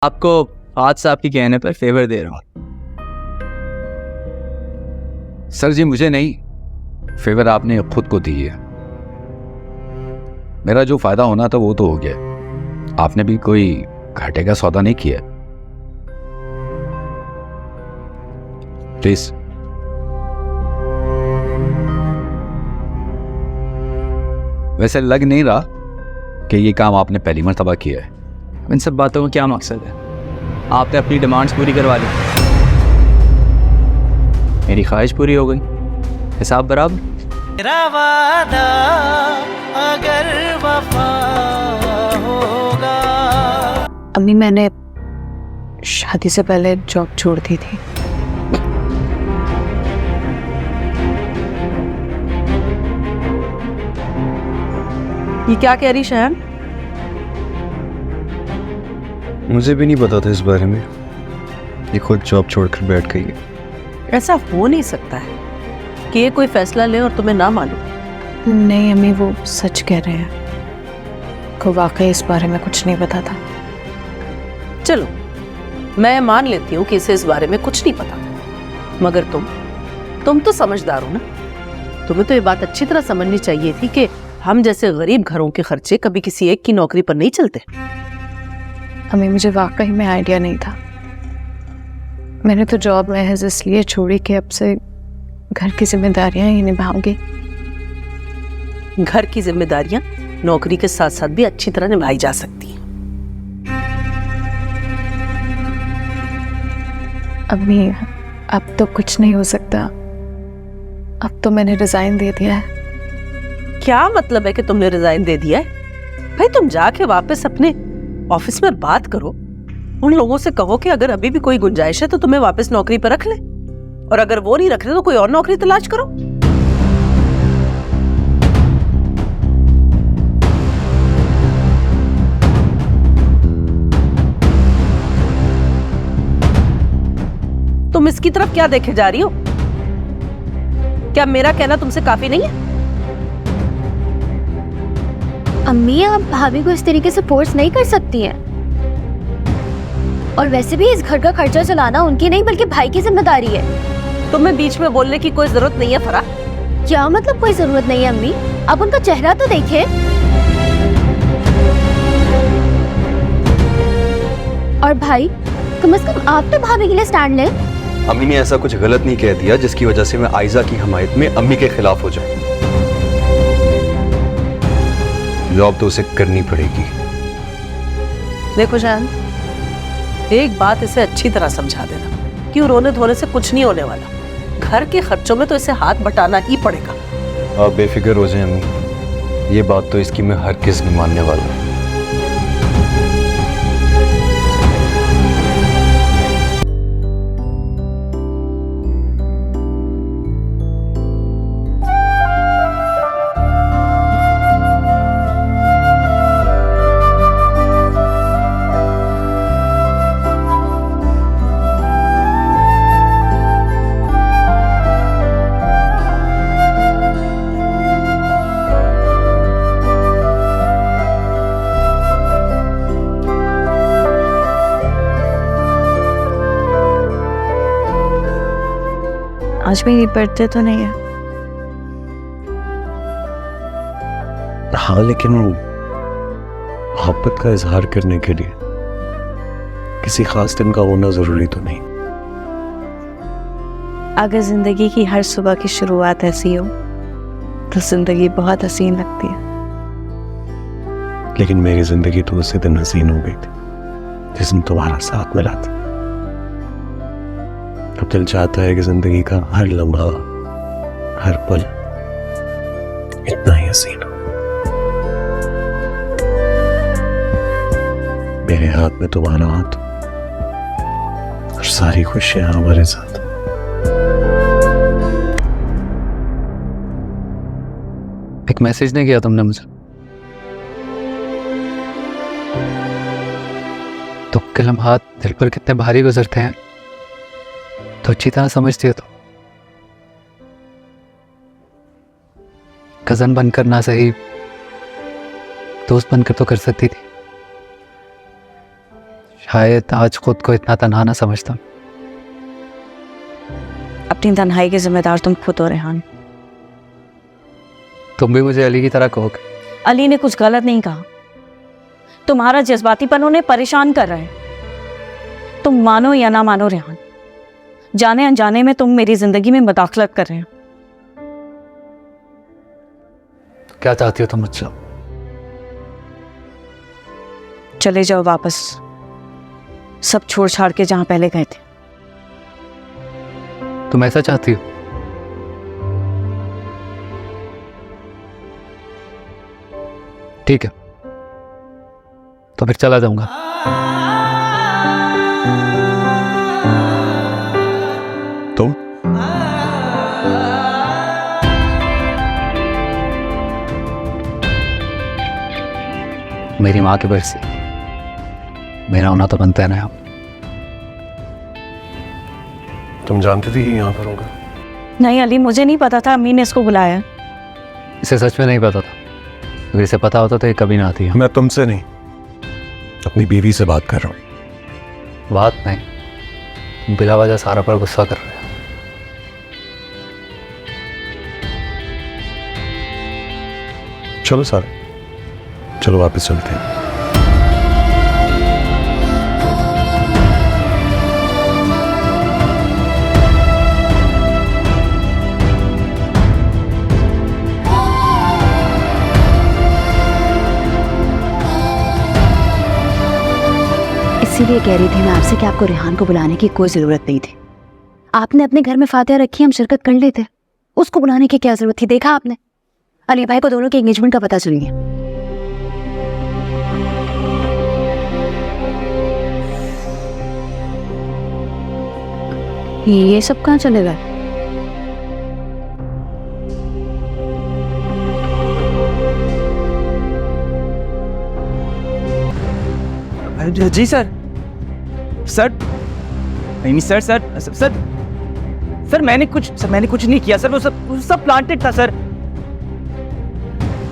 आपको आज साहब के कहने पर फेवर दे रहा हूँ। सर जी मुझे नहीं, फेवर आपने खुद को दी है। मेरा जो फायदा होना था वो तो हो गया, आपने भी कोई घाटे का सौदा नहीं किया। प्लीज। वैसे लग नहीं रहा कि ये काम आपने पहली मर्तबा किया है। इन सब बातों का क्या मकसद है? आपने अपनी डिमांड्स पूरी करवा ली, मेरी ख्वाहिश पूरी हो गई, हिसाब बराबर। मेरा वादा अगर वफा होगा। अम्मी मैंने शादी से पहले जॉब छोड़ दी थी। ये क्या कह रही शहन? मुझे भी नहीं पता था इस बारे में, ये खुद जॉब छोड़कर बैठ गई है। ऐसा हो नहीं सकता है कि ये कोई फैसला ले और तुम्हें ना मालूम। नहीं अम्मी, वो सच कह रहे हैं, को वाकई इस बारे में कुछ नहीं पता था। चलो मैं मान लेती हूँ कि इसे इस बारे में कुछ नहीं पता, मगर तुम तो समझदार हो ना। तुम्हें तो ये बात अच्छी तरह समझनी चाहिए थी कि हम जैसे गरीब घरों के खर्चे कभी किसी एक की नौकरी पर नहीं चलते। अम्मी मुझे वाकई में आइडिया नहीं था। मैंने तो जॉब महज इसलिए छोड़ी कि अब से घर की जिम्मेदारियां ही निभाऊंगी। घर की जिम्मेदारियां नौकरी के साथ साथ भी अच्छी तरह निभाई जा सकती हैं। अम्मी अब तो कुछ नहीं हो सकता, अब तो मैंने रिजाइन दे दिया है। क्या मतलब है कि तुमने रिजाइन दे दिया है? भाई तुम जाके वापस अपने ऑफिस में बात करो, उन लोगों से कहो कि अगर अभी भी कोई गुंजाइश है तो तुम्हें वापस नौकरी पर रख ले, और अगर वो नहीं रख रहे तो कोई और नौकरी तलाश करो। तुम इसकी तरफ क्या देखे जा रही हो? क्या मेरा कहना तुमसे काफी नहीं है? अम्मी आप भाभी को इस तरीके से फोर्स नहीं कर सकती हैं। और वैसे भी इस घर का खर्चा चलाना उनकी नहीं बल्कि भाई की जिम्मेदारी है। तुम्हें बीच में बोलने की कोई जरूरत नहीं है फरा। क्या मतलब कोई जरूरत नहीं है अम्मी? आप उनका चेहरा तो देखिए। और भाई कम से कम आप तो भाभी के लिए स्टैंड लें। अम्मी ने ऐसा कुछ गलत नहीं कह दिया जिसकी वजह से मैं आयजा की हमायत में अम्मी के खिलाफ हो जाऊं। जॉब तो उसे करनी पड़ेगी। देखो जान, एक बात इसे अच्छी तरह समझा देना कि रोने धोने से कुछ नहीं होने वाला। घर के खर्चों में तो इसे हाथ बटाना ही पड़ेगा। आप बेफिक्र हो जाए अम्मी, ये बात तो इसकी मैं हरगिज़ नहीं मानने वाला हूं। आज मेरी बर्थडे तो नहीं है। हाँ, लेकिन मोहब्बत का इजहार करने के लिए किसी खास दिन का होना जरूरी तो नहीं। अगर जिंदगी की हर सुबह की शुरुआत ऐसी हो तो जिंदगी बहुत हसीन लगती है। लेकिन मेरी जिंदगी तो उसी दिन हसीन हो गई थी जिस दिन तुम्हारा साथ मिला था। अब दिल चाहता है कि जिंदगी का हर लम्हा, हर पल इतना ही हसीन हो। मेरे हाथ में तुम्हारा हाथ और सारी खुशियां हमारे साथ। एक मैसेज नहीं किया तुमने मुझे? तो के लम्हात दिल पर कितने भारी गुजरते हैं तो अच्छी तरह समझती हो। तो कजन बनकर ना सही दोस्त बनकर तो कर सकती थी। शायद आज खुद को इतना तन्हा ना समझता। अपनी तन्हाई के जिम्मेदार तुम खुद हो रेहान। तुम भी मुझे अली की तरह कहोगे? अली ने कुछ गलत नहीं कहा, तुम्हारा जज्बातीपन उन्हें परेशान कर रहा है। तुम मानो या ना मानो रेहान, जाने अनजाने में तुम मेरी जिंदगी में मदाखलत कर रहे हो। क्या चाहती हो तुम मुझसे? चले जाओ वापस, सब छोड़ छाड़ के जहां पहले गए थे। तुम ऐसा चाहती हो? ठीक है, तो फिर चला जाऊंगा। तुम? मेरी माँ की वजह से मेरा होना तो बनता है ना। आप तुम जानती थी कि यहाँ पर होगा? नहीं अली, मुझे नहीं पता था अम्मी ने इसको बुलाया। इसे सच में नहीं पता था। अगर इसे पता होता तो ये कभी ना आती है। मैं तुमसे नहीं, अपनी बीवी से बात कर रहा हूँ। बात नहीं, तुम बिला वजह सारा पर गुस्सा कर रहे हो। चलो सारा, चलो वापस चलते हैं। इसीलिए कह रही थी मैं आपसे कि आपको रेहान को बुलाने की कोई जरूरत नहीं थी। आपने अपने घर में फातिहा रखी, हम शिरकत कर लेते। उसको बुलाने की क्या जरूरत थी? देखा आपने, अली भाई को दोनों के एंगेजमेंट का पता चल गया। ये सब कहाँ चले गए? जी सर। सर नहीं sir sir sir sir, sir मैंने कुछ नहीं किया सर। वो सब प्लांटेड था सर।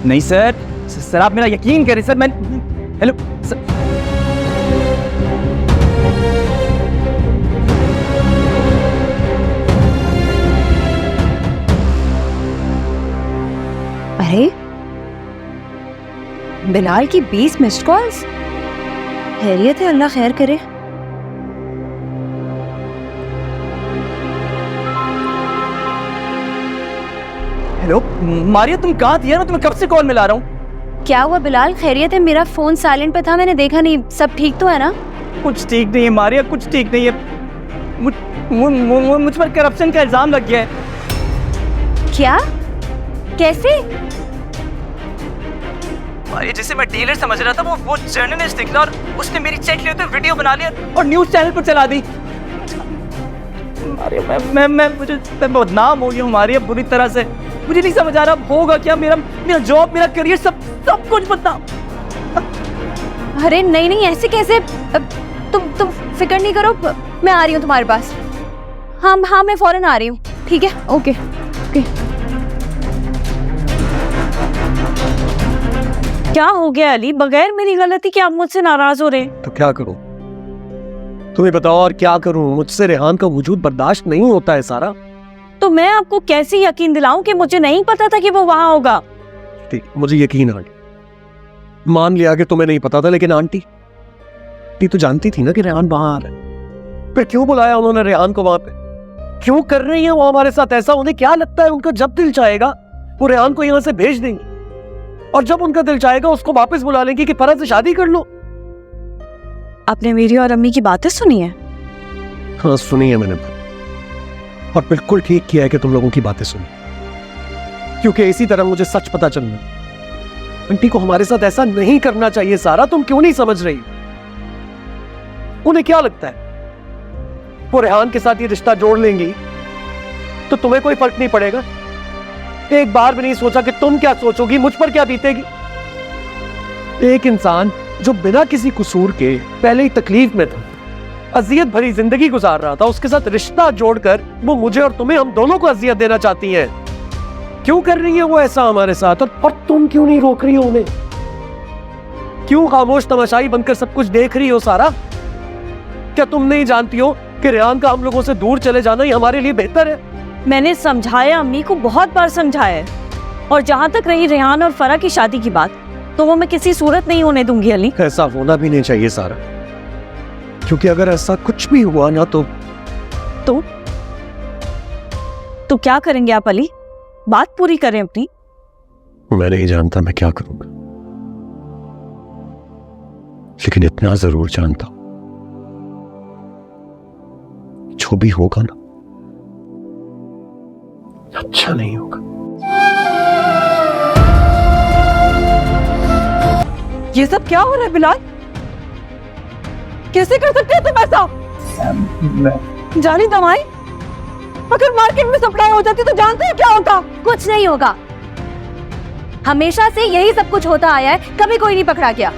नहीं सर, सर आप मेरा यकीन करें सर। मैं हेलो सर। अरे बिलाल की 20 मिस्ड कॉल्स। खैरियत है, अल्लाह खैर करे। हेलो मारिया, तुम कहाँ थी यार? मैं तुम्हें कब से कॉल मिला रहा हूँ। क्या हुआ बिलाल? खैरियत है? मेरा फोन साइलेंट पे था, मैंने देखा नहीं। सब ठीक तो है ना? कुछ ठीक नहीं है मारिया, कुछ ठीक नहीं है। मुझ पर करप्शन का इल्जाम लग गया है। क्या? कैसे? मारिया, जिसे मैं डीलर समझ रहा था वो जर्नलिस्ट निकला और उसने मेरी चेक लेते हुए वीडियो बना लिया और न्यूज चैनल पर चला दी। मारिया, मैं बदनाम हो गया हूँ मारिया, बुरी तरह से। मुझे नहीं समझ आ रहा होगा क्या। मेरा जॉब, मेरा करियर, सब कुछ बदनाम। अरे नहीं नहीं, ऐसे कैसे? तुम फिक्र नहीं करो, मैं आ रही हूँ तुम्हारे पास। हाँ मैं फौरन आ रही हूँ। ठीक है, ओके ओके। क्या हो गया अली? बगैर मेरी गलती के आप मुझसे नाराज हो रहे हैं? तो क्या करूं? तुम्हें बताओ और क्या करूं? मुझसे रेहान का वजूद बर्दाश्त नहीं होता है सारा। तो मैं आपको कैसे यकीन दिलाऊं कि मुझे नहीं पता था कि वो वहां होगा? ठीक, मुझे यकीन आ गया। मान लिया कि तुम्हें नहीं पता था, लेकिन आंटी तो जानती थी ना कि रेहान वहां आ रहा है। फिर क्यों बुलाया उन्होंने रेहान को वहां पे? क्यों कर रही है वो हमारे साथ ऐसा? उन्हें क्या लगता है उनका जब दिल चाहेगा वो रेहान को यहां से भेज देंगे, और जब उनका दिल चाहेगा उसको वापस बुला लेंगे कि फरज से शादी कर लो। आपने मेरी और अम्मी की बातें सुनी है? हाँ सुनी है मैंने, और बिल्कुल ठीक किया है कि तुम लोगों की बातें सुनी, क्योंकि इसी तरह मुझे सच पता चलना। आंटी को हमारे साथ ऐसा नहीं करना चाहिए। सारा तुम क्यों नहीं समझ रही? उन्हें क्या लगता है वो रेहान के साथ ये रिश्ता जोड़ लेंगी तो तुम्हें कोई फर्क नहीं पड़ेगा? एक बार भी नहीं सोचा कि तुम क्या सोचोगी, मुझ पर क्या बीतेगी? एक इंसान जो बिना किसी कसूर के पहले ही तकलीफ में था, अजियत भरी जिंदगी गुजार रहा था, उसके साथ रिश्ता जोड़कर वो मुझे और तुम्हें, हम दोनों को अजियत देना चाहती हैं। क्यों कर रही है वो ऐसा हमारे साथ? और तुम क्यों नहीं रोक रही हो उन्हें? क्यों खामोश तमाशाई बनकर सब कुछ देख रही हो सारा? क्या तुम नहीं जानती हो कि रेहान का हम लोगों से दूर चले जाना ही हमारे लिए बेहतर है? मैंने समझाया, अम्मी को बहुत बार समझाया है। और जहां तक रही रेहान और फरा की शादी की बात, तो वो मैं किसी सूरत नहीं होने दूंगी अली। ऐसा होना भी नहीं चाहिए सारा, क्योंकि अगर ऐसा कुछ भी हुआ ना तो क्या करेंगे आप अली? बात पूरी करें अपनी। मैं नहीं जानता मैं क्या करूंगा, लेकिन इतना जरूर जानता हूं, जो भी होगा ना अच्छा नहीं होगा। ये सब क्या हो रहा है बिलाल? कैसे कर सकते हैं तुम ऐसा? जानी दवाई, अगर मार्केट में सप्लाई हो जाती तो जानते हो क्या होता? कुछ नहीं होगा। हमेशा से यही सब कुछ होता आया है, कभी कोई नहीं पकड़ा गया।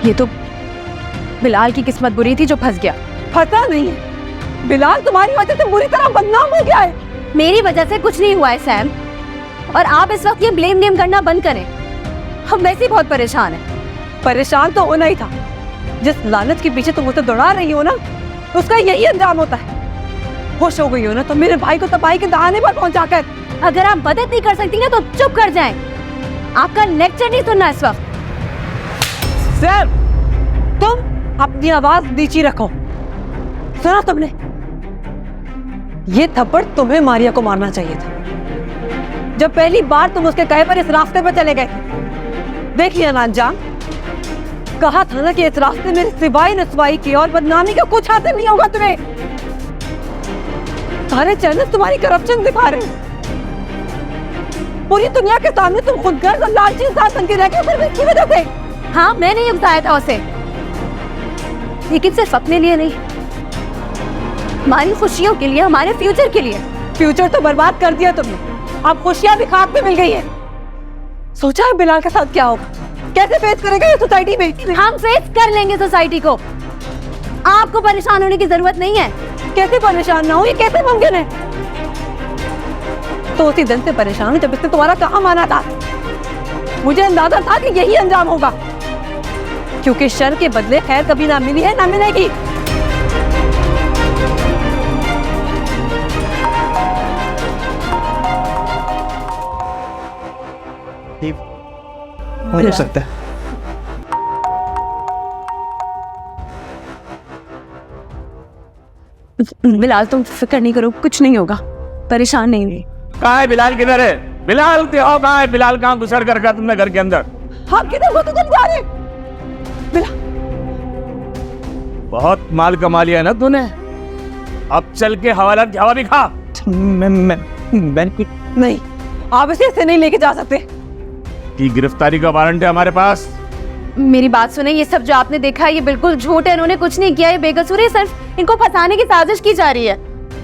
ये तो बिलाल की किस्मत बुरी थी जो फंस गया। फंसा नहीं है, बिलाल तुम्हारी वजह से बुरी तरह बदनाम हो गया है। मेरी वजह से कुछ नहीं हुआ है सैम, और आप इस वक्त ये ब्लेम गेम करना बंद करें। हम वैसे ही बहुत परेशान हैं। परेशान तो होना ही था। जिस लालच के पीछे तुम उसे दौड़ा रही हो ना, उसका यही अंजाम होता है। होश हो गई हो ना तो मेरे भाई को तबाही के दहाने पर पहुंचाकर। अगर आप मदद नहीं कर सकती ना तो चुप कर जाएं। आपका लेक्चर नहीं सुनना इस वक्त। सैम, तुम अपनी आवाज नीची रखो। सुना तुमने? ये थप्पड़ तुम्हें मारिया को मारना चाहिए था, जब पहली बार तुम उसके कहे पर इस रास्ते पर चले गए। देख लिया ना अंजाम। कहा था ना कि इस रास्ते में सिवाय नस्वाई की और बदनामी का कुछ हासिल नहीं होगा तुम्हें। सारे चैनल तुम्हारी करप्शन दिखा रहे हैं। पूरी दुनिया के सामने तुम खुदगर्ज और लालची इंसान बन के रह गए सिर्फ इसकी वजह से। हाँ, मैंने ही उकसाया था उसे, लेकिन सिर्फ अपने लिए नहीं, हमारी खुशियों के लिए, हमारे फ्यूचर के लिए। फ्यूचर तो बर्बाद कर दिया तुमने, अब खुशियां भी खाक पे मिल गई है। सोचा है बिलाल के साथ क्या होगा? कैसे फेस करेगा ये सोसाइटी में? हम फेस कर लेंगे सोसाइटी को, आपको परेशान होने की जरूरत नहीं है। कैसे परेशान ना हो, ये कैसे मुमकिन है? तो उसी दिन से परेशान हूं जब इसने तुम्हारा काम आना था। मुझे अंदाजा था कि यही अंजाम होगा, क्योंकि शर के बदले खैर कभी ना मिली है ना मिलेगी। हो सकता है। बिलाल तुम फिक्र नहीं करो, कुछ नहीं होगा, परेशान नहीं हुई। कहाँ है बिलाल? किधर है बिलाल? कहाँ है बिलाल? कहाँ घुसर कर रखा तुमने घर के अंदर? हम किधर हो? तुम जा रहे? बिलाल, बहुत माल कमा लिया ना तूने, अब चल के हवालात की हवा भी खा। मैं कुछ नहीं, आप इसे ऐसे नहीं लेके जा सकते। की गिरफ्तारी का वारंट है हमारे पास। मेरी बात सुने, ये सब जो आपने देखा है ये बिल्कुल झूठ है। इन्होंने कुछ नहीं किया, ये बेकसूर है, सिर्फ इनको फंसाने की साजिश की जा रही है।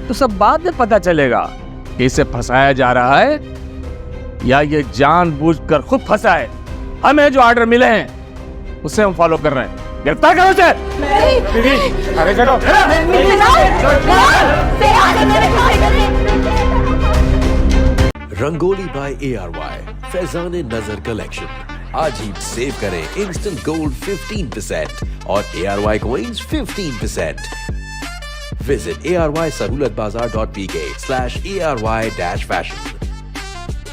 तो सब बाद में पता चलेगा कि इसे फंसाया जा रहा है या ये जानबूझकर खुद फंसा है। हमें जो ऑर्डर मिले हैं उसे हम फॉलो कर रहे हैं। गिरफ्तार करो उसे। अरे चलो। रंगोली बाय ARY फैजान नजर कलेक्शन। आज ही सेव करें इंस्टेंट गोल्ड 15% और ARY coins 15%। Visit ARYSahoolatbazaar.pk/ARY-fashion।